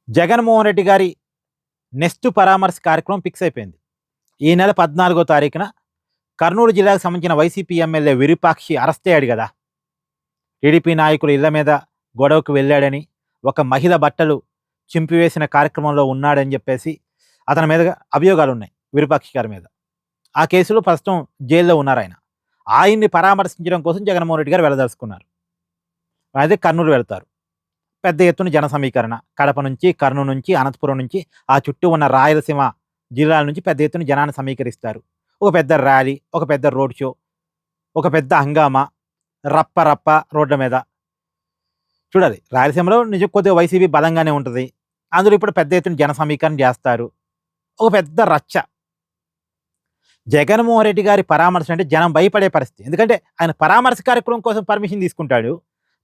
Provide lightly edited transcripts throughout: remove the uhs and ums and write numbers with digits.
జగన్మోహన్ రెడ్డి గారి నెక్స్ట్ పరామర్శ కార్యక్రమం ఫిక్స్ అయిపోయింది. ఈ నెల 14వ తారీఖున కర్నూలు జిల్లాకు సంబంధించిన వైసీపీ ఎమ్మెల్యే విరూపాక్షి అరెస్ట్ అయ్యాడు గదా! టీడీపీ నాయకులు ఇళ్ల మీద గొడవకు వెళ్ళాడని, ఒక మహిళ బట్టలు చింపివేసిన కార్యక్రమంలో ఉన్నాడని జెప్పేసి అతని మీద అభియోగాలున్నాయి విరూపాక్షి గారి మీద. ఆ కేసులో ప్రస్తుతం జైల్‌లో ఉన్నారాయన. ఆయన్ని పరామర్శించడం కోసం జగన్మోహన్ రెడ్డి గారు వెళ్ళదలుచుకున్నారు. అదే కర్నూలు వెళ్తారు. పెద్ద ఎత్తున జన సమీకరణ. కడప నుంచి, కర్నూలు నుంచి, అనంతపురం నుంచి, ఆ చుట్టూ ఉన్న రాయలసీమ జిల్లాల నుంచి పెద్ద ఎత్తున జనాన్ని సమీకరిస్తారు. ఒక పెద్ద ర్యాలీ, ఒక పెద్ద రోడ్ షో, ఒక పెద్ద హంగామా, రప్ప రప్ప రోడ్ల మీద. చూడాలి, రాయలసీమలో నిజం కొద్దిగా వైసీపీ బలంగానే ఉంటది. అందులో ఇప్పుడు పెద్ద ఎత్తున జన సమీకరణ చేస్తారు. ఒక పెద్ద రచ్చ. జగన్మోహన్ రెడ్డి గారి పరామర్శ అంటే జనం భయపడే పరిస్థితి. ఎందుకంటే ఆయన పరామర్శ కార్యక్రమం కోసం పర్మిషన్ తీసుకుంటాడు.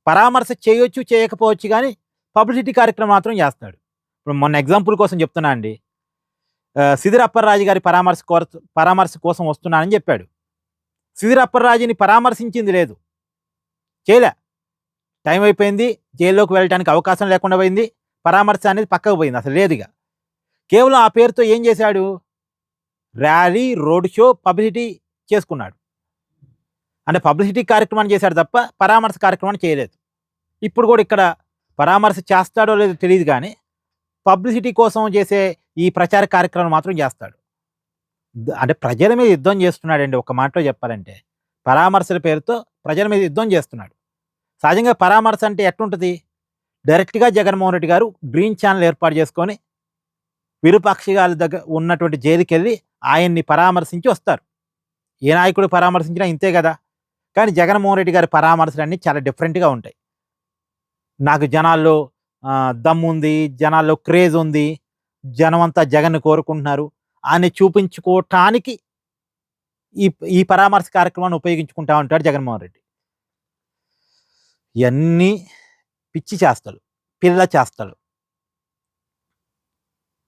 పరామర్శ చేయొచ్చు, చేయకపోవచ్చు గానీ పబ్లిసిటీ కార్యక్రమం మాత్రం చేస్తాడు. ఇప్పుడు మొన్న ఎగ్జాంపుల్ కోసం చెప్తున్నా అండి. సిదిరి అప్పర్రాజు గారి పరామర్శ కోసం వస్తున్నానని చెప్పాడు. సిదిరి అప్పర్రాజుని పరామర్శించింది లేదు. చేయలే. టైం అయిపోయింది. జైల్లోకి వెళ్ళటానికి అవకాశం లేకుండా పోయింది. పరామర్శ అనేది పక్కకు పోయింది. అసలు లేదు ఇక. కేవలం ఆ పేరుతో ఏం చేశాడు? ర్యాలీ, రోడ్ షో, పబ్లిసిటీ చేసుకున్నాడు. అంటే పబ్లిసిటీ కార్యక్రమాన్ని చేశాడు తప్ప పరామర్శ కార్యక్రమాన్ని చేయలేదు. ఇప్పుడు కూడా ఇక్కడ పరామర్శ చేస్తాడో లేదో తెలియదు కానీ పబ్లిసిటీ కోసం చేసే ఈ ప్రచార కార్యక్రమం మాత్రం చేస్తాడు. అంటే ప్రజల మీద యుద్ధం చేస్తున్నాడండి. ఒక మాటలో చెప్పాలంటే పరామర్శల పేరుతో ప్రజల మీద యుద్ధం చేస్తున్నాడు. సహజంగా పరామర్శ అంటే ఎట్లుంటుంది? డైరెక్ట్గా జగన్మోహన్ రెడ్డి గారు గ్రీన్ ఛానల్ ఏర్పాటు చేసుకొని విరూపాక్షి గారి దగ్గర ఉన్నటువంటి జైలుకి వెళ్ళి ఆయన్ని పరామర్శించి వస్తారు. ఏ నాయకుడు పరామర్శించినా ఇంతే కదా. కానీ జగన్మోహన్ రెడ్డి గారి పరామర్శలన్నీ చాలా డిఫరెంట్గా ఉంటాయి. నాకు జనాల్లో దమ్ముంది, జనాల్లో క్రేజ్ ఉంది, జనం అంతా జగన్‌ని కోరుకుంటున్నారు అని చూపించుకోవటానికి ఈ ఈ పరామర్శ కార్యక్రమాన్ని ఉపయోగించుకుంటా ఉంటాడు జగన్మోహన్ రెడ్డి. ఇయన్నీ పిచ్చి చేష్టలు, పిల్ల చేష్టలు.